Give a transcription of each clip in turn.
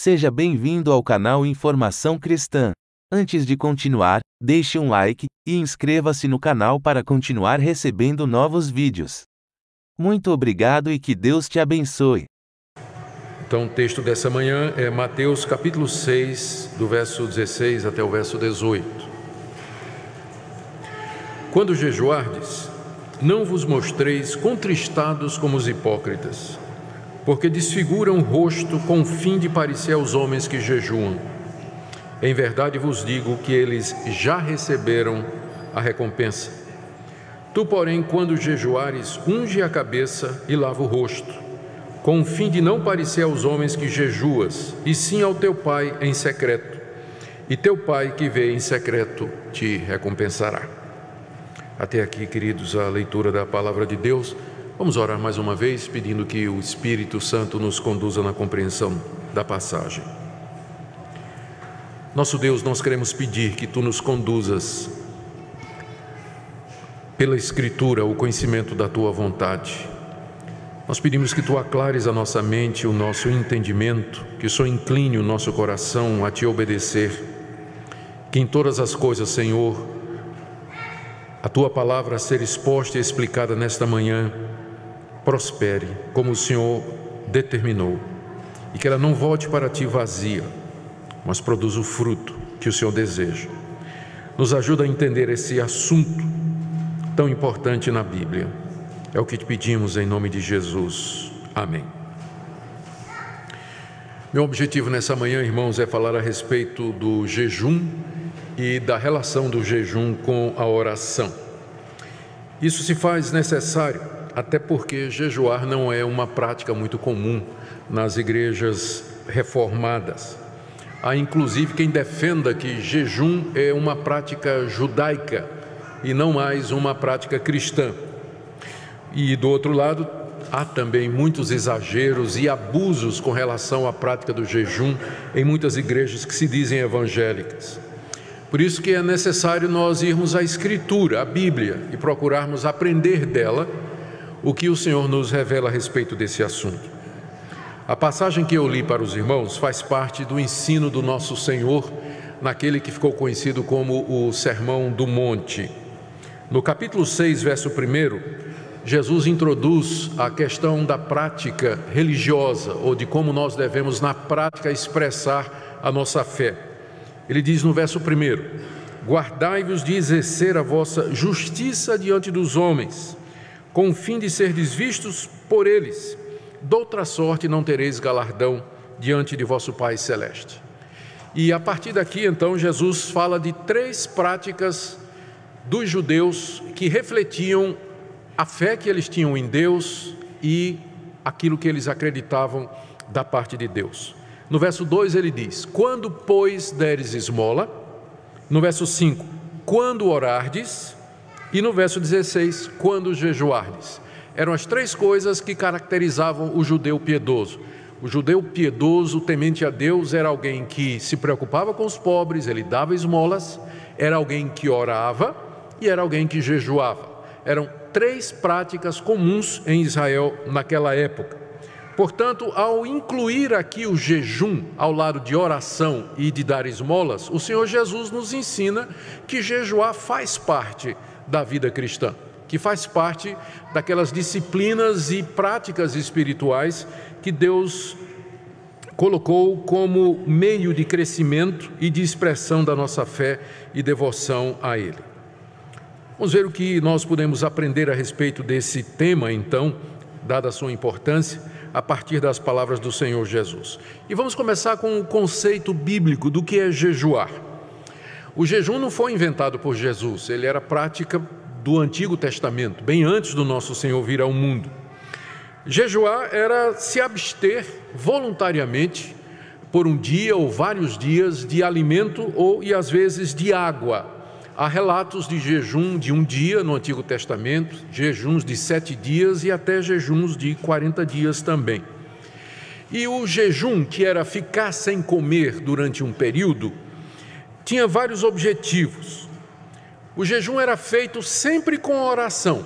Seja bem-vindo ao canal Informação Cristã. Antes de continuar, deixe um like e inscreva-se no canal para continuar recebendo novos vídeos. Muito obrigado e que Deus te abençoe. Então, o texto dessa manhã é Mateus capítulo 6, do verso 16 até o verso 18. Quando jejuardes, não vos mostreis contristados como os hipócritas, porque desfiguram o rosto com o fim de parecer aos homens que jejuam. Em verdade vos digo que eles já receberam a recompensa. Tu, porém, quando jejuares, unge a cabeça e lava o rosto, com o fim de não parecer aos homens que jejuas, e sim ao teu Pai em secreto. E teu Pai que vê em secreto te recompensará. Até aqui, queridos, a leitura da palavra de Deus. Vamos orar mais uma vez, pedindo que o Espírito Santo nos conduza na compreensão da passagem. Nosso Deus, nós queremos pedir que Tu nos conduzas pela Escritura o conhecimento da Tua vontade. Nós pedimos que Tu aclares a nossa mente, o nosso entendimento, que o Senhor incline o nosso coração a Te obedecer, que em todas as coisas, Senhor, a Tua palavra a ser exposta e explicada nesta manhã prospere, como o Senhor determinou, e que ela não volte para Ti vazia, mas produza o fruto que o Senhor deseja. Nos ajuda a entender esse assunto tão importante na Bíblia. É o que te pedimos em nome de Jesus. Amém. Meu objetivo nessa manhã, irmãos, é falar a respeito do jejum e da relação do jejum com a oração. Isso se faz necessário, até porque jejuar não é uma prática muito comum nas igrejas reformadas. Há inclusive quem defenda que jejum é uma prática judaica e não mais uma prática cristã. E do outro lado, há também muitos exageros e abusos com relação à prática do jejum em muitas igrejas que se dizem evangélicas. Por isso que é necessário nós irmos à Escritura, à Bíblia, e procurarmos aprender dela o que o Senhor nos revela a respeito desse assunto. A passagem que eu li para os irmãos faz parte do ensino do nosso Senhor, naquele que ficou conhecido como o Sermão do Monte. No capítulo 6, verso 1, Jesus introduz a questão da prática religiosa, ou de como nós devemos, na prática, expressar a nossa fé. Ele diz no verso 1: guardai-vos de exercer a vossa justiça diante dos homens, com o fim de serdes vistos por eles. Doutra sorte não tereis galardão diante de vosso Pai Celeste. E a partir daqui, então, Jesus fala de 3 práticas dos judeus que refletiam a fé que eles tinham em Deus e aquilo que eles acreditavam da parte de Deus. No verso 2 ele diz: quando, pois, deres esmola. No verso 5, quando orardes. E no verso 16, quando jejuardes. Eram as 3 coisas que caracterizavam o judeu piedoso. O judeu piedoso, temente a Deus, era alguém que se preocupava com os pobres, ele dava esmolas, era alguém que orava e era alguém que jejuava. Eram 3 práticas comuns em Israel naquela época. Portanto, ao incluir aqui o jejum ao lado de oração e de dar esmolas, o Senhor Jesus nos ensina que jejuar faz parte da vida cristã, que faz parte daquelas disciplinas e práticas espirituais que Deus colocou como meio de crescimento e de expressão da nossa fé e devoção a Ele. Vamos ver o que nós podemos aprender a respeito desse tema, então, dada a sua importância, a partir das palavras do Senhor Jesus. E vamos começar com o conceito bíblico do que é jejuar. O jejum não foi inventado por Jesus, ele era prática do Antigo Testamento, bem antes do nosso Senhor vir ao mundo. Jejuar era se abster voluntariamente por um dia ou vários dias de alimento e às vezes de água. Há relatos de jejum de um dia no Antigo Testamento, jejuns de 7 dias e até jejuns de 40 dias também. E o jejum, que era ficar sem comer durante um período, tinha vários objetivos. O jejum era feito sempre com oração.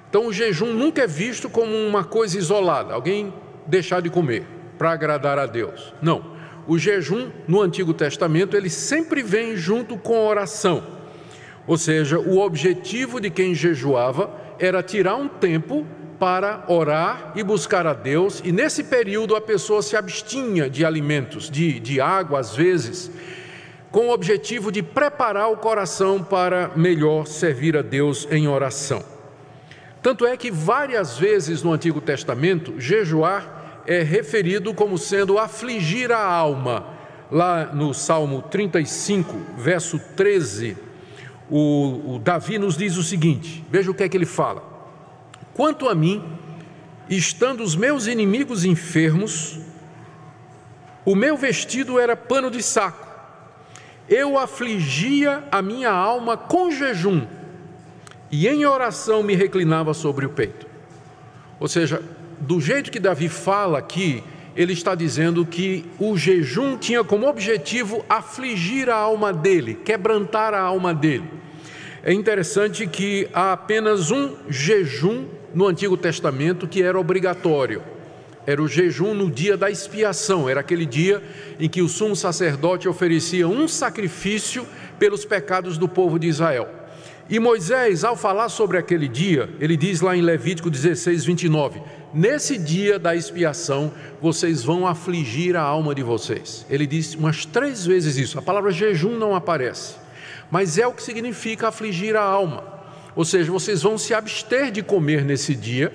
Então o jejum nunca é visto como uma coisa isolada, alguém deixar de comer para agradar a Deus. Não. o jejum no Antigo Testamento, ele sempre vem junto com a oração. Ou seja, o objetivo de quem jejuava era tirar um tempo para orar e buscar a Deus, e nesse período a pessoa se abstinha de alimentos, de água às vezes, com o objetivo de preparar o coração para melhor servir a Deus em oração. Tanto é que várias vezes no Antigo Testamento, jejuar é referido como sendo afligir a alma. Lá no Salmo 35, verso 13, o Davi nos diz o seguinte, veja o que é que ele fala: quanto a mim, estando os meus inimigos enfermos, o meu vestido era pano de saco, eu afligia a minha alma com jejum, e em oração me reclinava sobre o peito. Ou seja, do jeito que Davi fala aqui, ele está dizendo que o jejum tinha como objetivo afligir a alma dele, quebrantar a alma dele. É interessante que há apenas um jejum no Antigo Testamento que era obrigatório. Era o jejum no dia da expiação, era aquele dia em que o sumo sacerdote oferecia um sacrifício pelos pecados do povo de Israel. E Moisés, ao falar sobre aquele dia, ele diz lá em Levítico 16, 29, nesse dia da expiação, vocês vão afligir a alma de vocês. Ele diz umas 3 vezes isso, a palavra jejum não aparece, mas é o que significa afligir a alma. Ou seja, vocês vão se abster de comer nesse dia,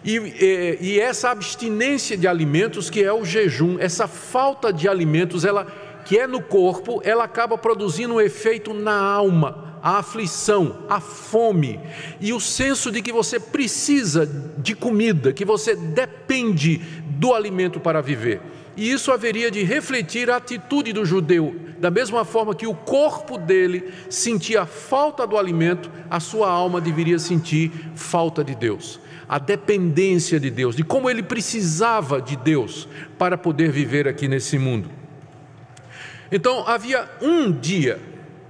e essa abstinência de alimentos, que é o jejum, essa falta de alimentos, ela, que é no corpo, ela acaba produzindo um efeito na alma, a aflição, a fome e o senso de que você precisa de comida, que você depende do alimento para viver. E isso haveria de refletir a atitude do judeu. Da mesma forma que o corpo dele sentia falta do alimento, a sua alma deveria sentir falta de Deus. A dependência de Deus, de como ele precisava de Deus para poder viver aqui nesse mundo. Então havia um dia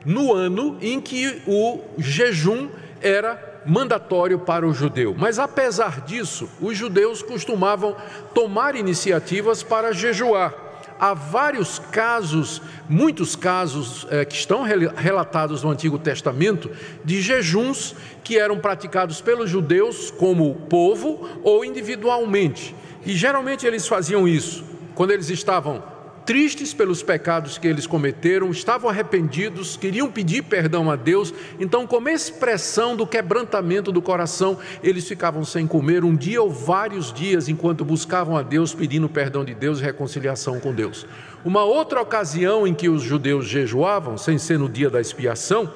no ano em que o jejum era mandatório para o judeu. Mas apesar disso, os judeus costumavam tomar iniciativas para jejuar. Há vários casos, muitos casos que estão relatados no Antigo Testamento, de jejuns que eram praticados pelos judeus como povo ou individualmente. E geralmente eles faziam isso quando eles estavam tristes pelos pecados que eles cometeram, estavam arrependidos, queriam pedir perdão a Deus. Então, como expressão do quebrantamento do coração, eles ficavam sem comer um dia ou vários dias, enquanto buscavam a Deus, pedindo perdão de Deus e reconciliação com Deus. Uma outra ocasião em que os judeus jejuavam, sem ser no dia da expiação,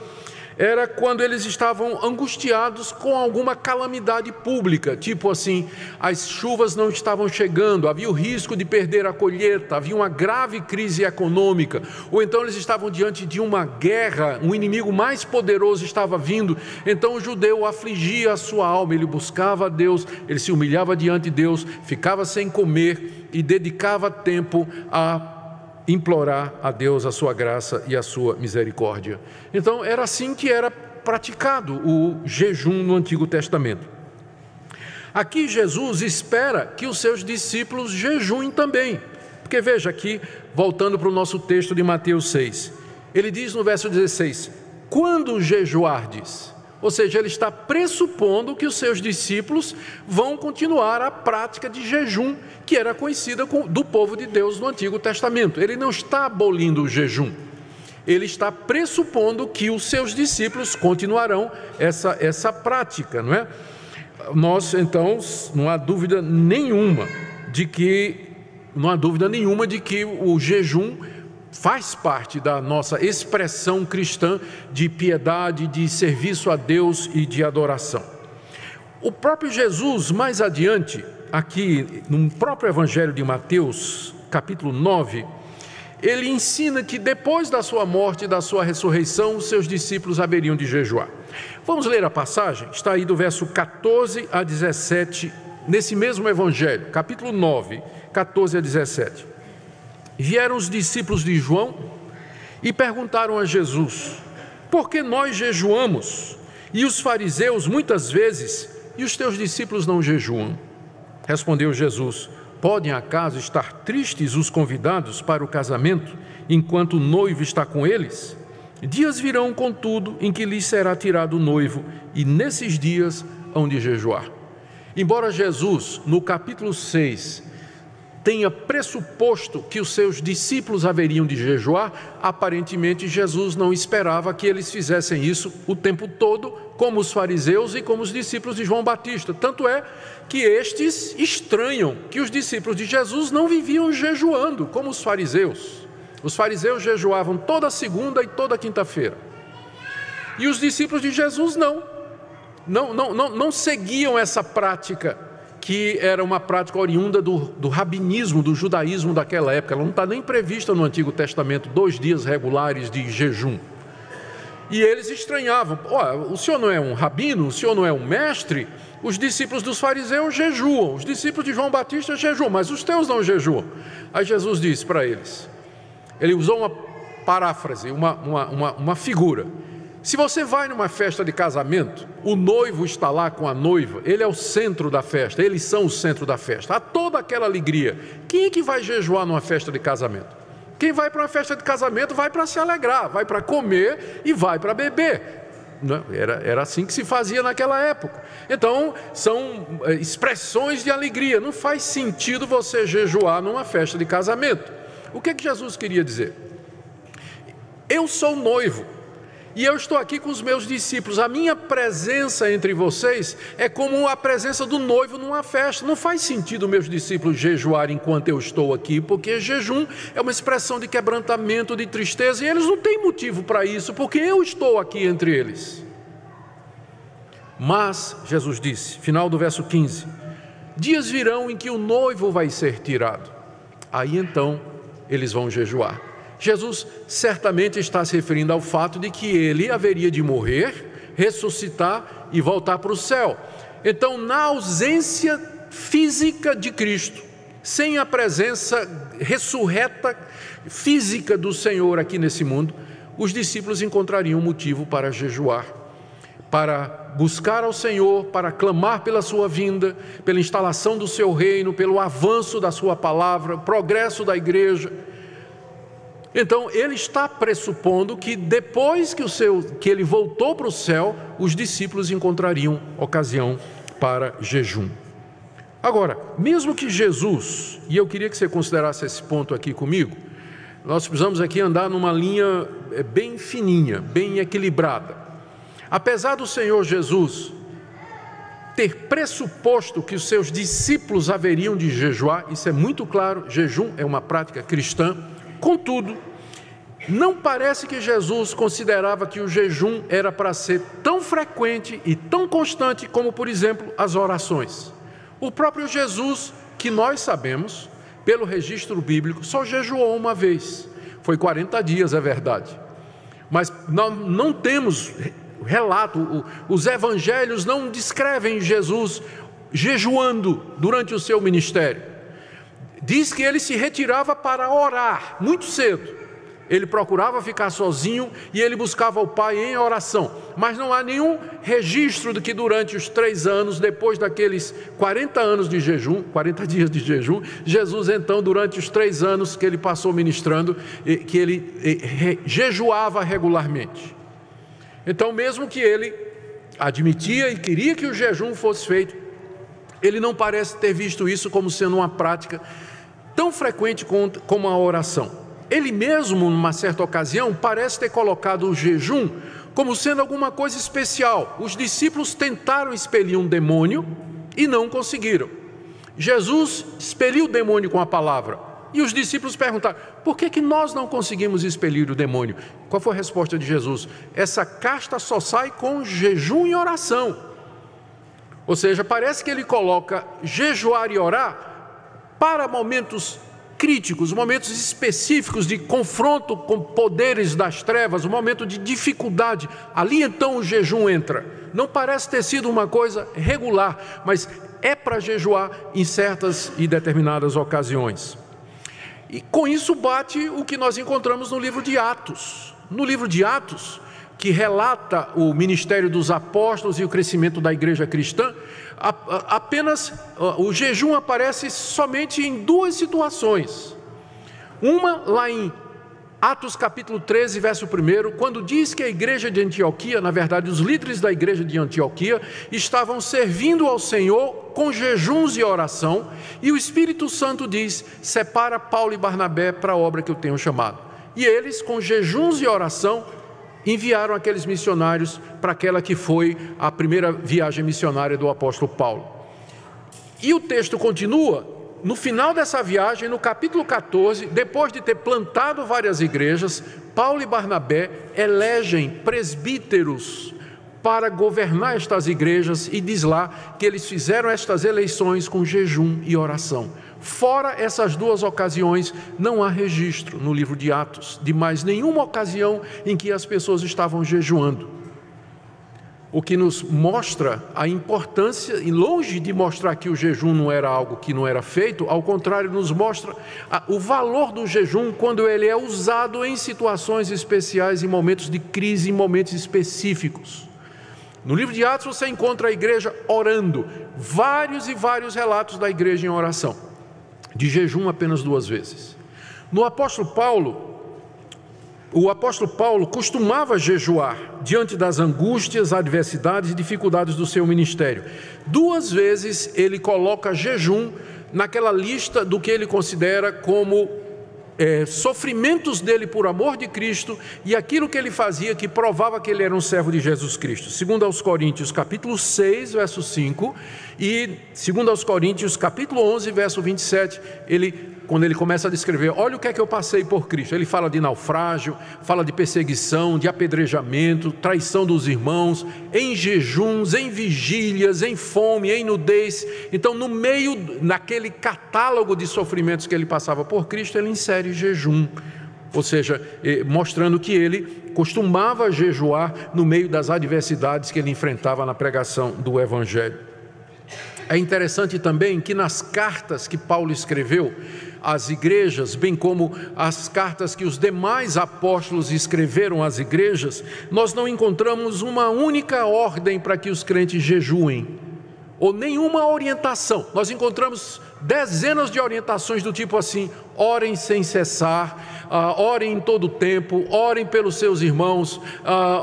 era quando eles estavam angustiados com alguma calamidade pública, tipo assim, as chuvas não estavam chegando, havia o risco de perder a colheita, havia uma grave crise econômica, ou então eles estavam diante de uma guerra, um inimigo mais poderoso estava vindo. Então o judeu afligia a sua alma, ele buscava a Deus, ele se humilhava diante de Deus, ficava sem comer e dedicava tempo a implorar a Deus a sua graça e a sua misericórdia. Então era assim que era praticado o jejum no Antigo Testamento. Aqui Jesus espera que os seus discípulos jejuem também, porque veja aqui, voltando para o nosso texto de Mateus 6, ele diz no verso 16, quando jejuardes, ou seja, ele está pressupondo que os seus discípulos vão continuar a prática de jejum, que era conhecida do povo de Deus no Antigo Testamento. Ele não está abolindo o jejum, ele está pressupondo que os seus discípulos continuarão essa prática, não é? Nós, então, não há dúvida nenhuma de que o jejum faz parte da nossa expressão cristã de piedade, de serviço a Deus e de adoração. O próprio Jesus, mais adiante, aqui no próprio Evangelho de Mateus, capítulo 9, ele ensina que depois da sua morte e da sua ressurreição, os seus discípulos haveriam de jejuar. Vamos ler a passagem? Está aí do verso 14 a 17, nesse mesmo Evangelho, capítulo 9, 14 a 17. Vieram os discípulos de João e perguntaram a Jesus, por que nós jejuamos e os fariseus muitas vezes e os teus discípulos não jejuam? Respondeu Jesus, Podem acaso estar tristes os convidados para o casamento, enquanto o noivo está com eles? Dias virão, contudo, em que lhes será tirado o noivo, e nesses dias hão de jejuar. Embora Jesus, no capítulo 6, tenha pressuposto que os seus discípulos haveriam de jejuar, aparentemente Jesus não esperava que eles fizessem isso o tempo todo, como os fariseus e como os discípulos de João Batista. Tanto é que estes estranham que os discípulos de Jesus não viviam jejuando, como os fariseus. Os fariseus jejuavam toda segunda e toda quinta-feira. E os discípulos de Jesus não seguiam essa prática, que era uma prática oriunda do rabinismo, do judaísmo daquela época. Ela não está nem prevista no Antigo Testamento, 2 dias regulares de jejum. E eles estranhavam: o senhor não é um rabino, o senhor não é um mestre? Os discípulos dos fariseus jejuam, os discípulos de João Batista jejuam, mas os teus não jejuam. Aí Jesus disse para eles, ele usou uma paráfrase, uma figura: se você vai numa festa de casamento, o noivo está lá com a noiva, ele é o centro da festa, eles são o centro da festa, há toda aquela alegria. Quem é que vai jejuar numa festa de casamento? Quem vai para uma festa de casamento vai para se alegrar, vai para comer e vai para beber. Era assim que se fazia naquela época. Então, são expressões de alegria. Não faz sentido você jejuar numa festa de casamento. O que Jesus queria dizer? Eu sou noivo e eu estou aqui com os meus discípulos. A minha presença entre vocês é como a presença do noivo numa festa. Não faz sentido meus discípulos jejuarem enquanto eu estou aqui, porque jejum é uma expressão de quebrantamento, de tristeza, e eles não têm motivo para isso, porque eu estou aqui entre eles. Mas, Jesus disse, final do verso 15, dias virão em que o noivo vai ser tirado. Aí então eles vão jejuar. Jesus certamente está se referindo ao fato de que ele haveria de morrer, ressuscitar e voltar para o céu. Então, na ausência física de Cristo, sem a presença ressurreta física do Senhor aqui nesse mundo, os discípulos encontrariam motivo para jejuar, para buscar ao Senhor, para clamar pela sua vinda, pela instalação do seu reino, pelo avanço da sua palavra, progresso da igreja. Então, ele está pressupondo que depois que ele voltou para o céu, os discípulos encontrariam ocasião para jejum. Agora, mesmo que Jesus, e eu queria que você considerasse esse ponto aqui comigo, nós precisamos aqui andar numa linha bem fininha, bem equilibrada. Apesar do Senhor Jesus ter pressuposto que os seus discípulos haveriam de jejuar, isso é muito claro, jejum é uma prática cristã. Contudo, não parece que Jesus considerava que o jejum era para ser tão frequente e tão constante como, por exemplo, as orações. O próprio Jesus, que nós sabemos, pelo registro bíblico, só jejuou uma vez. Foi 40 dias, é verdade. Mas não temos relato, os evangelhos não descrevem Jesus jejuando durante o seu ministério. Diz que ele se retirava para orar muito cedo. Ele procurava ficar sozinho e ele buscava o Pai em oração. Mas não há nenhum registro de que durante os 3 anos, depois daqueles 40 anos de jejum, 40 dias de jejum, Jesus então, durante os 3 anos que ele passou ministrando, que ele jejuava regularmente. Então, mesmo que ele admitia e queria que o jejum fosse feito, ele não parece ter visto isso como sendo uma prática tão frequente como a oração. Ele mesmo, numa certa ocasião, parece ter colocado o jejum como sendo alguma coisa especial. Os discípulos tentaram expelir um demônio e não conseguiram. Jesus expeliu o demônio com a palavra. E os discípulos perguntaram: por que nós não conseguimos expelir o demônio? Qual foi a resposta de Jesus? Essa casta só sai com jejum e oração. Ou seja, parece que ele coloca jejuar e orar para momentos críticos, momentos específicos de confronto com poderes das trevas, um momento de dificuldade. Ali então o jejum entra. Não parece ter sido uma coisa regular, mas é para jejuar em certas e determinadas ocasiões. E com isso bate o que nós encontramos no livro de Atos. No livro de Atos, que relata o ministério dos apóstolos e o crescimento da igreja cristã, apenas o jejum aparece somente em duas situações. Uma lá em Atos capítulo 13, verso 1, quando diz que a igreja de Antioquia, na verdade os líderes da igreja de Antioquia, estavam servindo ao Senhor com jejuns e oração, e o Espírito Santo diz: separa Paulo e Barnabé para a obra que eu tenho chamado. E eles, com jejuns e oração, enviaram aqueles missionários para aquela que foi a primeira viagem missionária do apóstolo Paulo. E o texto continua. No final dessa viagem, no capítulo 14, depois de ter plantado várias igrejas, Paulo e Barnabé elegem presbíteros para governar estas igrejas, e diz lá que eles fizeram estas eleições com jejum e oração. Fora essas duas ocasiões, não há registro no livro de Atos de mais nenhuma ocasião em que as pessoas estavam jejuando. O que nos mostra a importância, e longe de mostrar que o jejum não era algo que não era feito, ao contrário, nos mostra o valor do jejum quando ele é usado em situações especiais, em momentos de crise, em momentos específicos. No livro de Atos você encontra a igreja orando, vários e vários relatos da igreja em oração, de jejum apenas 2 vezes. No apóstolo Paulo, o apóstolo Paulo costumava jejuar diante das angústias, adversidades e dificuldades do seu ministério. 2 vezes ele coloca jejum naquela lista do que ele considera como sofrimentos dele por amor de Cristo, e aquilo que ele fazia que provava que ele era um servo de Jesus Cristo. 2 aos Coríntios capítulo 6, verso 5, e 2 aos Coríntios capítulo 11, verso 27, quando ele começa a descrever, olha o que é que eu passei por Cristo. Ele fala de naufrágio, fala de perseguição, de apedrejamento, traição dos irmãos, em jejuns, em vigílias, em fome, em nudez. Então, no meio, naquele catálogo de sofrimentos que ele passava por Cristo, ele insere jejum. Ou seja, mostrando que ele costumava jejuar no meio das adversidades que ele enfrentava na pregação do Evangelho. É interessante também que nas cartas que Paulo escreveu às igrejas, bem como as cartas que os demais apóstolos escreveram às igrejas, nós não encontramos uma única ordem para que os crentes jejuem, ou nenhuma orientação. Nós encontramos dezenas de orientações do tipo assim: orem sem cessar, orem em todo o tempo, orem pelos seus irmãos,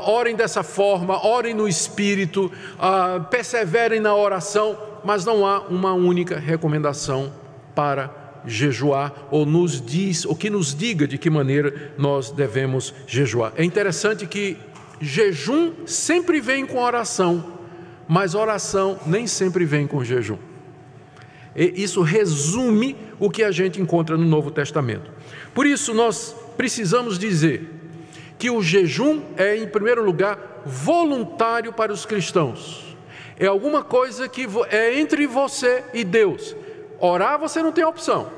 orem dessa forma, orem no Espírito, perseverem na oração, mas não há uma única recomendação para jejuar, ou que nos diga de que maneira nós devemos jejuar. É interessante que jejum sempre vem com oração, mas oração nem sempre vem com jejum. E isso resume o que a gente encontra no Novo Testamento. Por isso nós precisamos dizer que o jejum é, em primeiro lugar, voluntário para os cristãos. É alguma coisa que é entre você e Deus. Orar você não tem opção.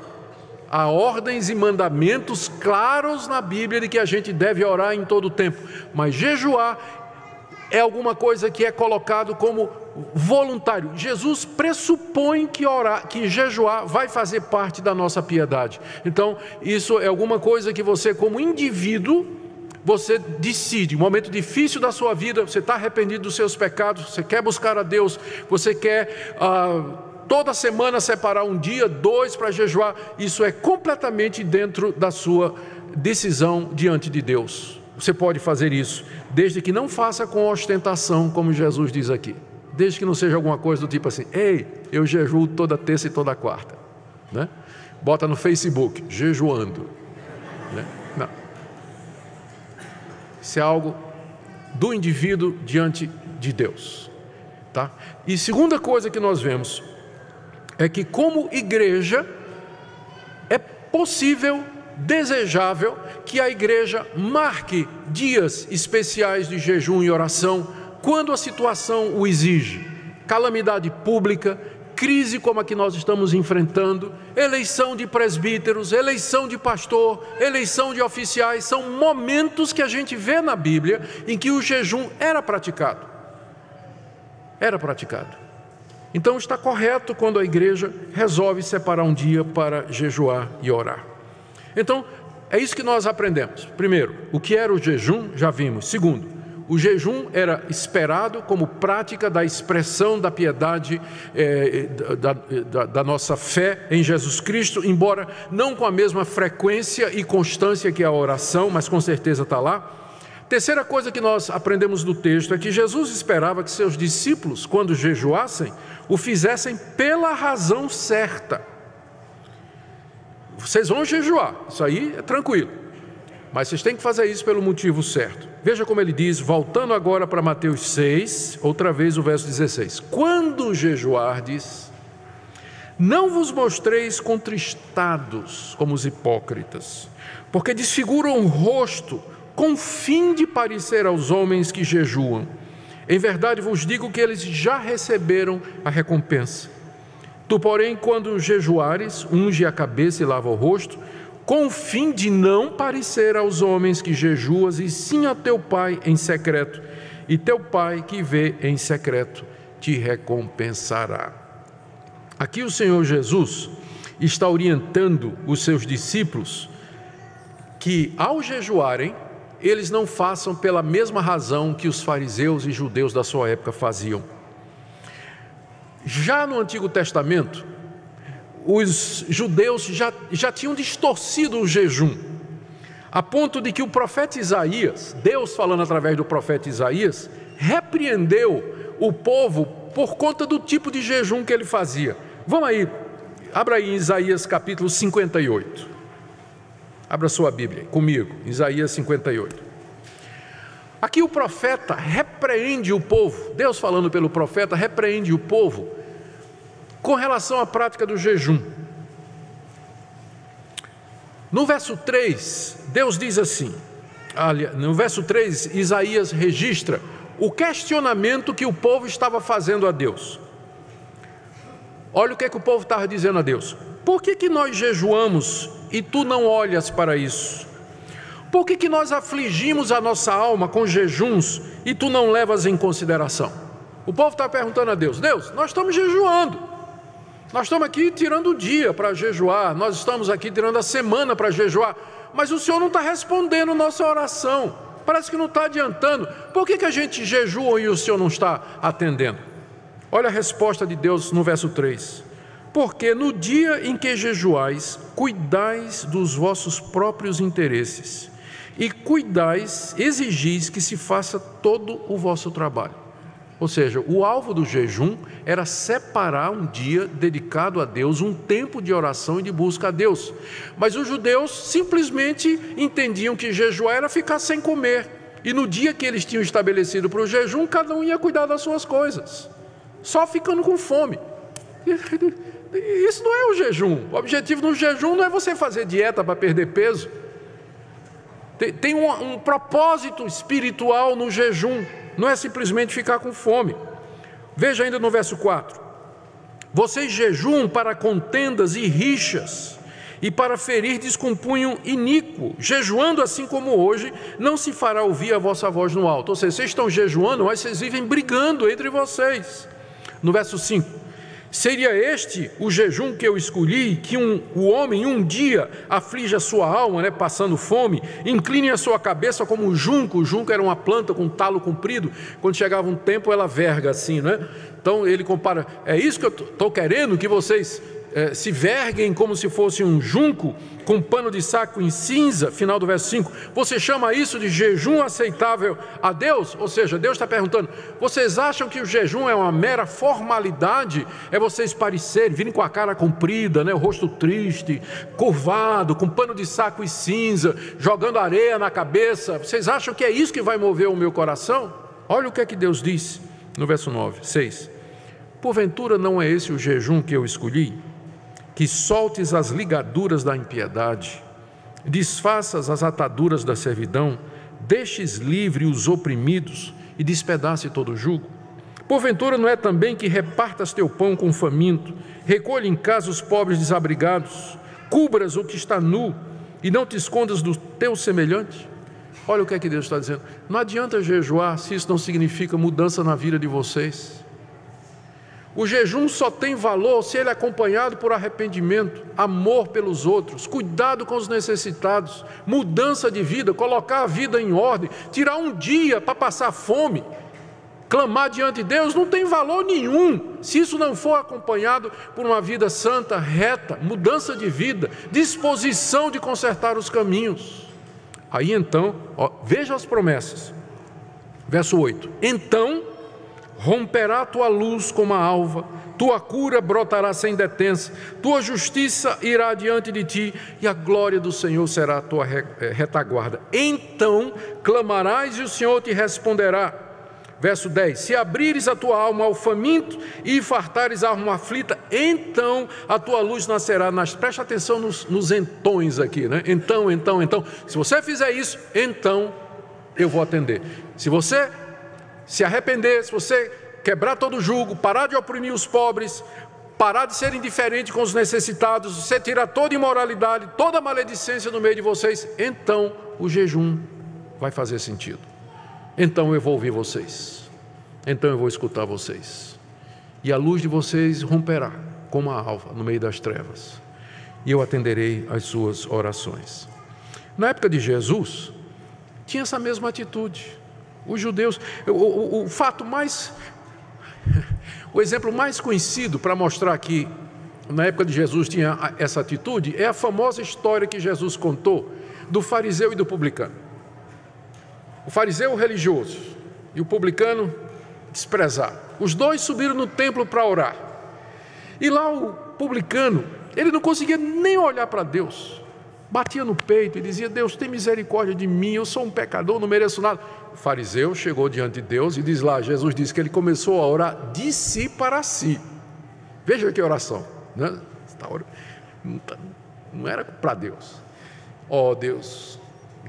Há ordens e mandamentos claros na Bíblia de que a gente deve orar em todo o tempo. Mas jejuar é alguma coisa que é colocado como voluntário. Jesus pressupõe que jejuar vai fazer parte da nossa piedade. Então, isso é alguma coisa que você, como indivíduo, você decide. Um momento difícil da sua vida, você está arrependido dos seus pecados, você quer buscar a Deus, você quer toda semana separar 1 dia, 2 para jejuar. Isso é completamente dentro da sua decisão diante de Deus. Você pode fazer isso, desde que não faça com ostentação, como Jesus diz aqui. Desde que não seja alguma coisa do tipo assim: ei, eu jejuo toda terça e toda quarta, né? Bota no Facebook, jejuando, né? Não. Isso é algo do indivíduo diante de Deus, tá? E segunda coisa que nós vemos é que, como igreja, é possível, desejável, que a igreja marque dias especiais de jejum e oração quando a situação o exige. Calamidade pública, crise como a que nós estamos enfrentando, eleição de presbíteros, eleição de pastor, eleição de oficiais, são momentos que a gente vê na Bíblia em que o jejum era praticado. Era praticado. Então está correto quando a igreja resolve separar um dia para jejuar e orar. Então, é isso que nós aprendemos. Primeiro, o que era o jejum, já vimos. Segundo, O jejum era esperado como prática da expressão da piedade, da nossa fé em Jesus Cristo, embora não com a mesma frequência e constância que a oração, mas com certeza está lá. Terceira coisa que nós aprendemos do texto é que Jesus esperava que seus discípulos, quando jejuassem, o fizessem pela razão certa. Vocês vão jejuar, isso aí é tranquilo, mas vocês têm que fazer isso pelo motivo certo. Veja como ele diz, voltando agora para Mateus 6, outra vez o verso 16. Quando jejuardes, não vos mostreis contristados como os hipócritas, porque desfiguram o rosto com o fim de parecer aos homens que jejuam. Em verdade vos digo que eles já receberam a recompensa. Tu, porém, quando jejuares, unge a cabeça e lava o rosto, com o fim de não parecer aos homens que jejuas, e sim a teu Pai em secreto, e teu Pai que vê em secreto te recompensará. Aqui o Senhor Jesus está orientando os seus discípulos que, ao jejuarem, eles não façam pela mesma razão que os fariseus e judeus da sua época faziam. Já no Antigo Testamento, os judeus já tinham distorcido o jejum, a ponto de que o profeta Isaías, Deus falando através do profeta Isaías, repreendeu o povo por conta do tipo de jejum que ele fazia. Vamos aí, abra aí em Isaías capítulo 58. Abra sua Bíblia comigo, Isaías 58. Aqui o profeta repreende o povo, Deus falando pelo profeta, repreende o povo com relação à prática do jejum. No verso 3, Deus diz assim, no verso 3, Isaías registra o questionamento que o povo estava fazendo a Deus. Olha o que o povo estava dizendo a Deus. Por que nós jejuamos e tu não olhas para isso? Por que nós afligimos a nossa alma com jejuns e tu não levas em consideração? O povo está perguntando a Deus, Deus, nós estamos jejuando, nós estamos aqui tirando o dia para jejuar, nós estamos aqui tirando a semana para jejuar, mas o Senhor não está respondendo nossa oração, parece que não está adiantando. Por que a gente jejua e o Senhor não está atendendo? Olha a resposta de Deus no verso 3. Porque no dia em que jejuais, cuidais dos vossos próprios interesses, e cuidais, exigis que se faça todo o vosso trabalho. Ou seja, o alvo do jejum era separar um dia dedicado a Deus, um tempo de oração e de busca a Deus. Mas os judeus simplesmente entendiam que jejuar era ficar sem comer. E no dia que eles tinham estabelecido para o jejum, cada um ia cuidar das suas coisas, só ficando com fome. Isso não é o jejum. O objetivo do jejum não é você fazer dieta para perder peso. Tem um propósito espiritual no jejum, não é simplesmente ficar com fome. Veja ainda no verso 4. Vocês jejuam para contendas e rixas, e para ferir descompunham iníquo. Jejuando assim como hoje, não se fará ouvir a vossa voz no alto. Ou seja, vocês estão jejuando, mas vocês vivem brigando entre vocês. No verso 5. Seria este o jejum que eu escolhi, que o homem um dia aflige a sua alma, passando fome, incline a sua cabeça como o junco era uma planta com talo comprido, quando chegava um tempo ela verga assim, Então ele compara, é isso que eu estou querendo, que vocês se verguem como se fosse um junco, com pano de saco em cinza, final do verso 5, você chama isso de jejum aceitável a Deus? Ou seja, Deus está perguntando, vocês acham que o jejum é uma mera formalidade? É vocês parecerem, virem com a cara comprida, o rosto triste, curvado, com pano de saco e cinza, jogando areia na cabeça, vocês acham que é isso que vai mover o meu coração? Olha o que é que Deus diz no verso 6, porventura não é esse o jejum que eu escolhi? Que soltes as ligaduras da impiedade, desfaças as ataduras da servidão, deixes livre os oprimidos e despedace todo o jugo. Porventura não é também que repartas teu pão com o faminto, recolhe em casa os pobres desabrigados, cubras o que está nu e não te escondas do teu semelhante? Olha o que é que Deus está dizendo. Não adianta jejuar se isso não significa mudança na vida de vocês. O jejum só tem valor se ele é acompanhado por arrependimento, amor pelos outros, cuidado com os necessitados, mudança de vida, colocar a vida em ordem, tirar um dia para passar fome, clamar diante de Deus, não tem valor nenhum se isso não for acompanhado por uma vida santa, reta, mudança de vida, disposição de consertar os caminhos. Aí então, veja as promessas. Verso 8: então romperá a tua luz como a alva, tua cura brotará sem detença, tua justiça irá diante de ti, e a glória do Senhor será a tua retaguarda. Então clamarás e o Senhor te responderá. Verso 10: se abrires a tua alma ao faminto e fartares a alma aflita, então a tua luz nascerá. Preste atenção nos entões aqui, né? Então. Se você fizer isso, então eu vou atender. Se você se arrepender, se você quebrar todo o jugo, parar de oprimir os pobres, parar de ser indiferente com os necessitados, você tirar toda imoralidade, toda maledicência do meio de vocês, então o jejum vai fazer sentido. Então eu vou ouvir vocês, então eu vou escutar vocês, e a luz de vocês romperá como a alva no meio das trevas, e eu atenderei às suas orações. Na época de Jesus, tinha essa mesma atitude. Os judeus, o exemplo mais conhecido para mostrar que na época de Jesus tinha essa atitude, é a famosa história que Jesus contou do fariseu e do publicano. O fariseu religioso e o publicano desprezado. Os dois subiram no templo para orar. E lá o publicano, ele não conseguia nem olhar para Deus. Batia no peito e dizia: Deus, tem misericórdia de mim, eu sou um pecador, não mereço nada. O fariseu chegou diante de Deus e diz lá, Jesus disse que ele começou a orar de si para si. Veja que oração, né? Não era para Deus. Ó Deus,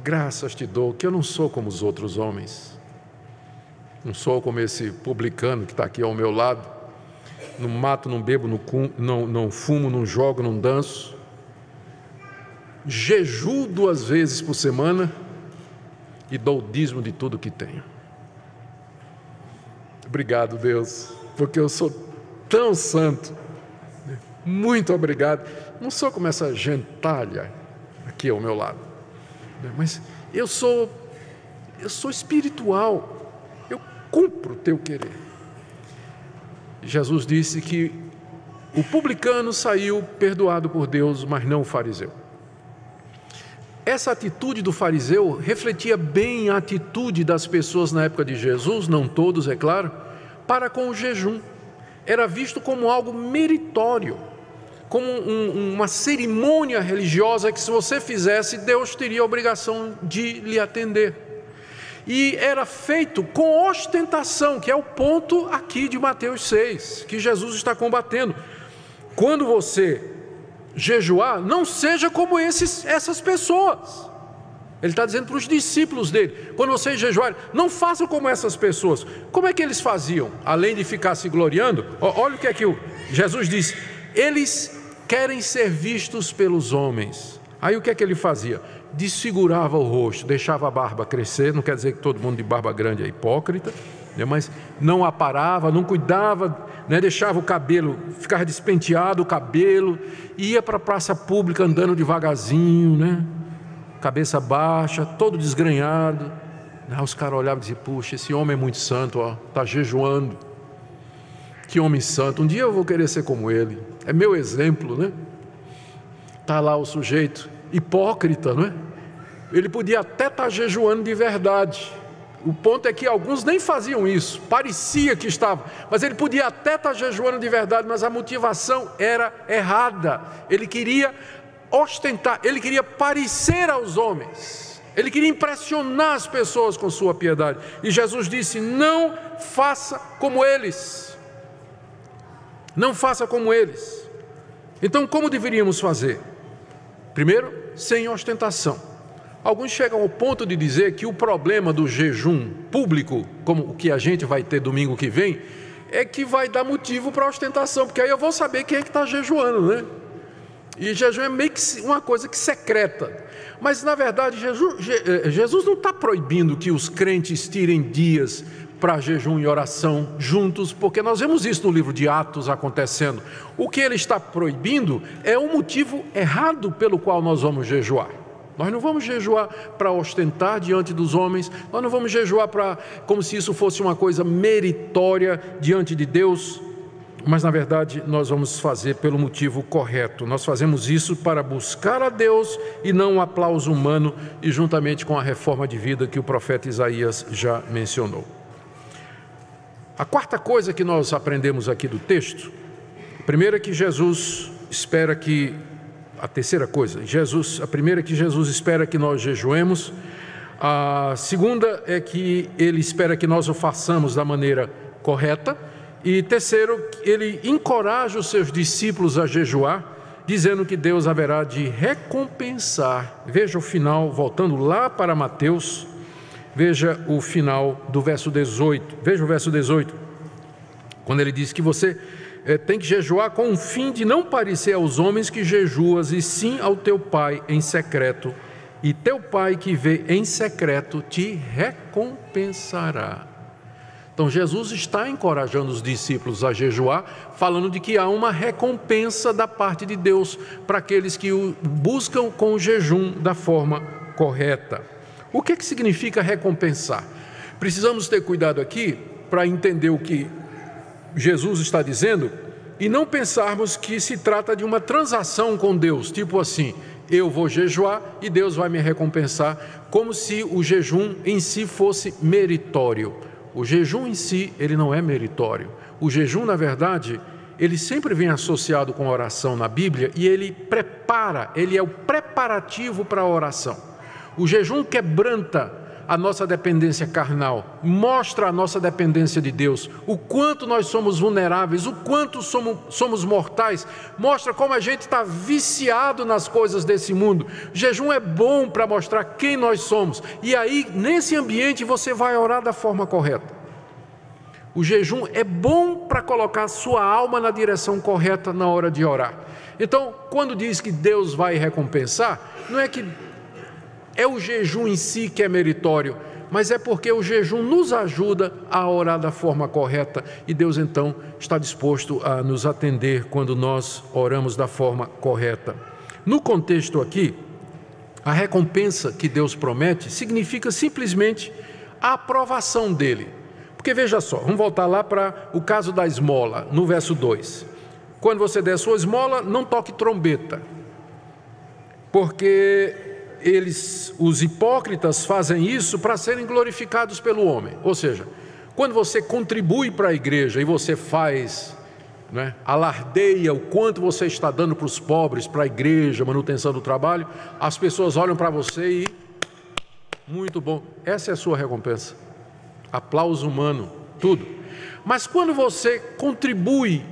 graças te dou que eu não sou como os outros homens, não sou como esse publicano que está aqui ao meu lado, não mato, não bebo, não fumo, não jogo, não danço, jejuo 2 vezes por semana e dou o dízimo de tudo que tenho. Obrigado, Deus, porque eu sou tão santo. Muito obrigado. Não sou como essa gentalha aqui ao meu lado, mas eu sou espiritual, eu cumpro o teu querer. Jesus disse que o publicano saiu perdoado por Deus, mas não o fariseu. Essa atitude do fariseu refletia bem a atitude das pessoas na época de Jesus, não todos, é claro, para com o jejum. Era visto como algo meritório, como uma cerimônia religiosa que, se você fizesse, Deus teria a obrigação de lhe atender. E era feito com ostentação, que é o ponto aqui de Mateus 6, que Jesus está combatendo. Quando você jejuar, não seja como essas pessoas. Ele está dizendo para os discípulos dele: quando vocês jejuarem, não façam como essas pessoas. Como é que eles faziam? Além de ficar se gloriando, olha o que é que Jesus disse: eles querem ser vistos pelos homens. Aí o que é que ele fazia? Desfigurava o rosto, deixava a barba crescer. Não quer dizer que todo mundo de barba grande é hipócrita, né? Mas não aparava, não cuidava, né? Deixava o cabelo, ficava despenteado o cabelo, ia para a praça pública andando devagarzinho, né? Cabeça baixa, todo desgrenhado. Os caras olhavam e diziam: puxa, esse homem é muito santo, está jejuando. Que homem santo, um dia eu vou querer ser como ele, é meu exemplo, né? Está lá o sujeito hipócrita, não é? Ele podia até estar jejuando de verdade. O ponto é que alguns nem faziam isso, parecia que estava, mas ele podia até estar jejuando de verdade, mas a motivação era errada. Ele queria ostentar, ele queria parecer aos homens, ele queria impressionar as pessoas com sua piedade. E Jesus disse: não faça como eles, não faça como eles. Então, como deveríamos fazer? Primeiro, sem ostentação. Alguns chegam ao ponto de dizer que o problema do jejum público, como o que a gente vai ter domingo que vem, é que vai dar motivo para ostentação, porque aí eu vou saber quem é que está jejuando, né? E jejum é meio que uma coisa que secreta. Mas, na verdade, Jesus não está proibindo que os crentes tirem dias para jejum e oração juntos, porque nós vemos isso no livro de Atos acontecendo. O que ele está proibindo é o motivo errado pelo qual nós vamos jejuar. Nós não vamos jejuar para ostentar diante dos homens, nós não vamos jejuar como se isso fosse uma coisa meritória diante de Deus, mas na verdade nós vamos fazer pelo motivo correto. Nós fazemos isso para buscar a Deus e não o aplauso humano, e juntamente com a reforma de vida que o profeta Isaías já mencionou. A quarta coisa que nós aprendemos aqui do texto, a primeira é que Jesus espera que a terceira coisa, a primeira é que Jesus espera que nós jejuemos. A segunda é que ele espera que nós o façamos da maneira correta. E terceiro, ele encoraja os seus discípulos a jejuar, dizendo que Deus haverá de recompensar. Veja o final, voltando lá para Mateus, veja o final do verso 18. Veja o verso 18, quando ele diz que você tem que jejuar com o fim de não parecer aos homens que jejuas, e sim ao teu Pai em secreto, e teu Pai que vê em secreto te recompensará. Então Jesus está encorajando os discípulos a jejuar, falando de que há uma recompensa da parte de Deus para aqueles que o buscam com o jejum da forma correta. O que significa recompensar? Precisamos ter cuidado aqui para entender o que Jesus está dizendo e não pensarmos que se trata de uma transação com Deus, tipo assim, eu vou jejuar e Deus vai me recompensar, como se o jejum em si fosse meritório. O jejum em si, ele não é meritório. O jejum, na verdade, ele sempre vem associado com a oração na Bíblia e ele é o preparativo para a oração. O jejum quebranta a nossa dependência carnal, mostra a nossa dependência de Deus, o quanto nós somos vulneráveis, o quanto somos mortais, mostra como a gente está viciado nas coisas desse mundo. O jejum é bom para mostrar quem nós somos, e aí nesse ambiente você vai orar da forma correta. O jejum é bom para colocar a sua alma na direção correta na hora de orar. Então, quando diz que Deus vai recompensar, não é que é o jejum em si que é meritório, mas é porque o jejum nos ajuda a orar da forma correta, e Deus então está disposto a nos atender quando nós oramos da forma correta. No contexto aqui, a recompensa que Deus promete significa simplesmente a aprovação dele. Porque veja só, vamos voltar lá para o caso da esmola, no verso 2. Quando você der a sua esmola, não toque trombeta, porque os hipócritas fazem isso para serem glorificados pelo homem. Ou seja, quando você contribui para a igreja e você faz, alardeia o quanto você está dando para os pobres, para a igreja, manutenção do trabalho, as pessoas olham para você e, muito bom, essa é a sua recompensa. Aplauso humano, tudo. Mas quando você contribui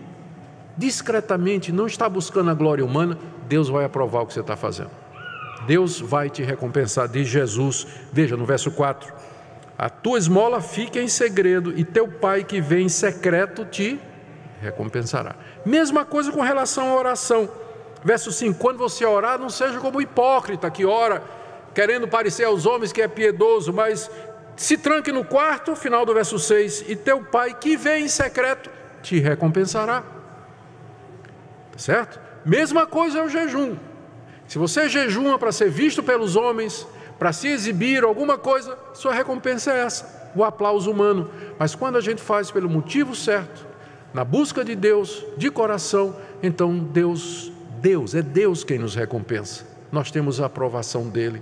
discretamente, não está buscando a glória humana, Deus vai aprovar o que você está fazendo. Deus vai te recompensar, diz Jesus. Veja no verso 4, a tua esmola fica em segredo e teu Pai que vê em secreto te recompensará. Mesma coisa com relação à oração. Verso 5, quando você orar, não seja como o hipócrita que ora querendo parecer aos homens que é piedoso, mas se tranque no quarto, final do verso 6, e teu Pai que vê em secreto te recompensará. Tá certo? Mesma coisa é o jejum. Se você jejuma para ser visto pelos homens, para se exibir alguma coisa, sua recompensa é essa, o aplauso humano. Mas quando a gente faz pelo motivo certo, na busca de Deus, de coração, então é Deus quem nos recompensa. Nós temos a aprovação dele.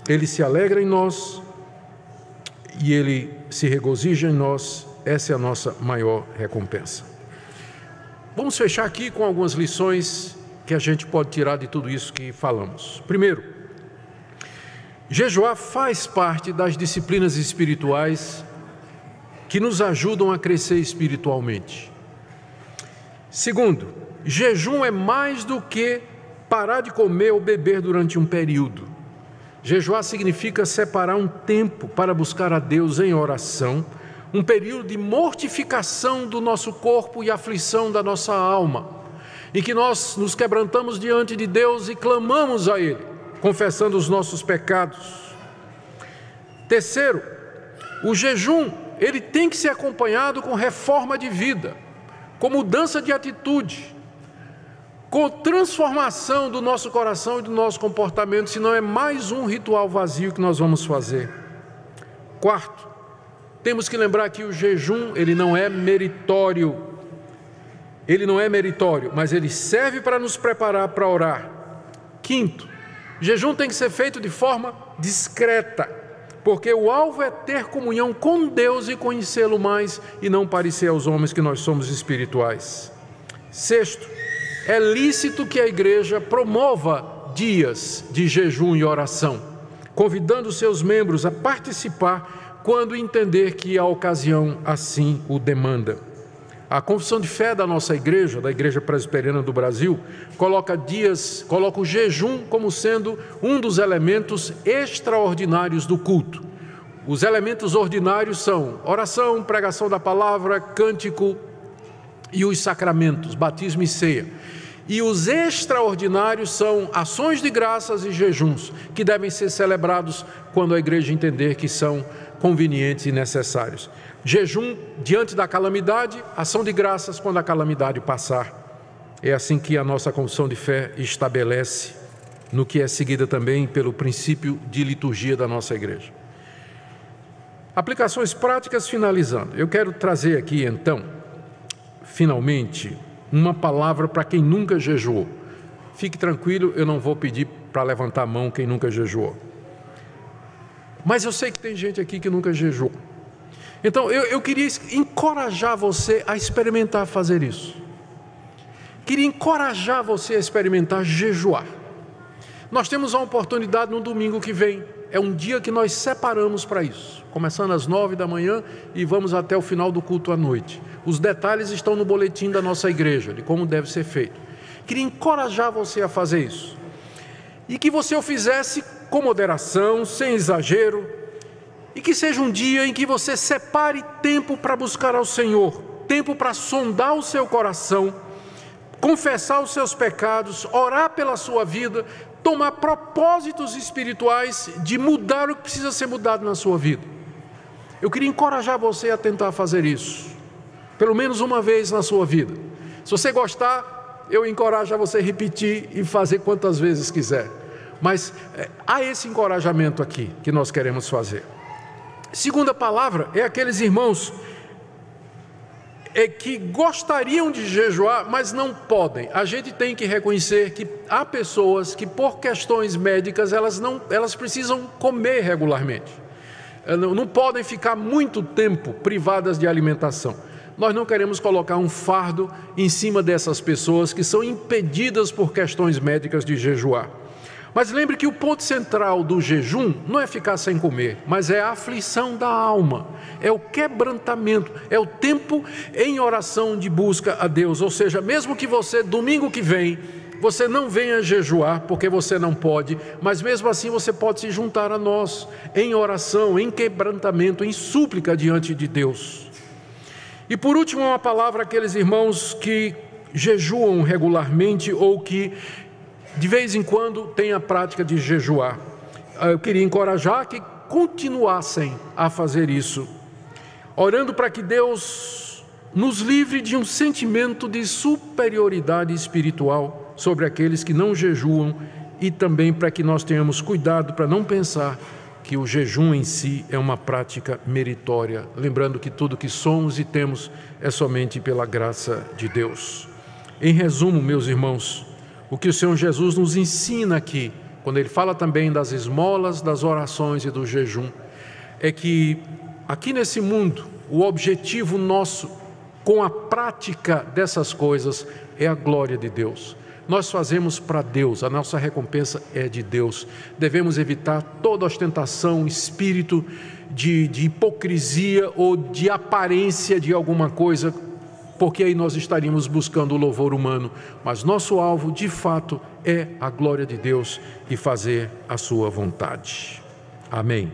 Ele se alegra em nós e ele se regozija em nós. Essa é a nossa maior recompensa. Vamos fechar aqui com algumas lições que a gente pode tirar de tudo isso que falamos. Primeiro, jejuar faz parte das disciplinas espirituais que nos ajudam a crescer espiritualmente. Segundo, jejum é mais do que parar de comer ou beber durante um período. Jejuar significa separar um tempo para buscar a Deus em oração, um período de mortificação do nosso corpo e aflição da nossa alma, em que nós nos quebrantamos diante de Deus e clamamos a Ele, confessando os nossos pecados. Terceiro, O jejum, ele tem que ser acompanhado com reforma de vida, com mudança de atitude, com transformação do nosso coração e do nosso comportamento, senão é mais um ritual vazio que nós vamos fazer. Quarto, temos que lembrar que o jejum, ele não é meritório. Ele não é meritório, mas ele serve para nos preparar para orar. Quinto, jejum tem que ser feito de forma discreta, porque o alvo é ter comunhão com Deus e conhecê-lo mais e não parecer aos homens que nós somos espirituais. Sexto, é lícito que a igreja promova dias de jejum e oração, convidando seus membros a participar quando entender que a ocasião assim o demanda. A confissão de fé da nossa igreja, da Igreja Presbiteriana do Brasil, coloca o jejum como sendo um dos elementos extraordinários do culto. Os elementos ordinários são oração, pregação da palavra, cântico e os sacramentos, batismo e ceia. E os extraordinários são ações de graças e jejuns, que devem ser celebrados quando a igreja entender que são convenientes e necessários. Jejum diante da calamidade, ação de graças quando a calamidade passar. É assim que a nossa confissão de fé estabelece, no que é seguida também pelo princípio de liturgia da nossa igreja. Aplicações práticas finalizando. Eu quero trazer aqui então, finalmente, uma palavra para quem nunca jejuou. Fique tranquilo, eu não vou pedir para levantar a mão quem nunca jejuou. Mas eu sei que tem gente aqui que nunca jejuou. Então, eu queria encorajar você a experimentar fazer isso. Queria encorajar você a experimentar jejuar. Nós temos uma oportunidade no domingo que vem. É um dia que nós separamos para isso. Começando às 9 da manhã e vamos até o final do culto à noite. Os detalhes estão no boletim da nossa igreja, de como deve ser feito. Queria encorajar você a fazer isso. E que você o fizesse com moderação, sem exagero, e que seja um dia em que você separe tempo para buscar ao Senhor, tempo para sondar o seu coração, confessar os seus pecados, orar pela sua vida, tomar propósitos espirituais de mudar o que precisa ser mudado na sua vida. Eu queria encorajar você a tentar fazer isso, pelo menos uma vez na sua vida. Se você gostar, eu encorajo a você repetir e fazer quantas vezes quiser. Mas há esse encorajamento aqui que nós queremos fazer. Segunda palavra é aqueles irmãos que gostariam de jejuar, mas não podem. A gente tem que reconhecer que há pessoas que por questões médicas elas precisam comer regularmente. Não podem ficar muito tempo privadas de alimentação. Nós não queremos colocar um fardo em cima dessas pessoas que são impedidas por questões médicas de jejuar. Mas lembre que o ponto central do jejum não é ficar sem comer, mas é a aflição da alma, é o quebrantamento, é o tempo em oração de busca a Deus. Ou seja, mesmo que você, domingo que vem, você não venha jejuar, porque você não pode, mas mesmo assim você pode se juntar a nós, em oração, em quebrantamento, em súplica diante de Deus. E por último, uma palavra àqueles irmãos que jejuam regularmente ou que de vez em quando tem a prática de jejuar. Eu queria encorajar que continuassem a fazer isso, orando para que Deus nos livre de um sentimento de superioridade espiritual sobre aqueles que não jejuam e também para que nós tenhamos cuidado para não pensar que o jejum em si é uma prática meritória, lembrando que tudo que somos e temos é somente pela graça de Deus. Em resumo, meus irmãos, o que o Senhor Jesus nos ensina aqui, quando Ele fala também das esmolas, das orações e do jejum, é que aqui nesse mundo, o objetivo nosso com a prática dessas coisas é a glória de Deus. Nós fazemos para Deus, a nossa recompensa é de Deus. Devemos evitar toda ostentação, espírito de hipocrisia ou de aparência de alguma coisa, porque aí nós estaríamos buscando o louvor humano, mas nosso alvo, de fato, é a glória de Deus e fazer a sua vontade. Amém.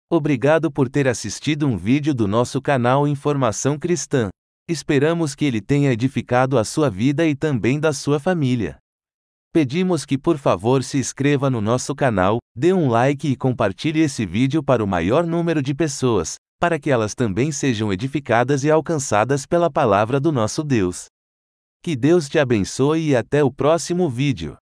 Obrigado por ter assistido um vídeo do nosso canal Informação Cristã. Esperamos que ele tenha edificado a sua vida e também da sua família. Pedimos que por favor se inscreva no nosso canal, dê um like e compartilhe esse vídeo para o maior número de pessoas, para que elas também sejam edificadas e alcançadas pela palavra do nosso Deus. Que Deus te abençoe e até o próximo vídeo.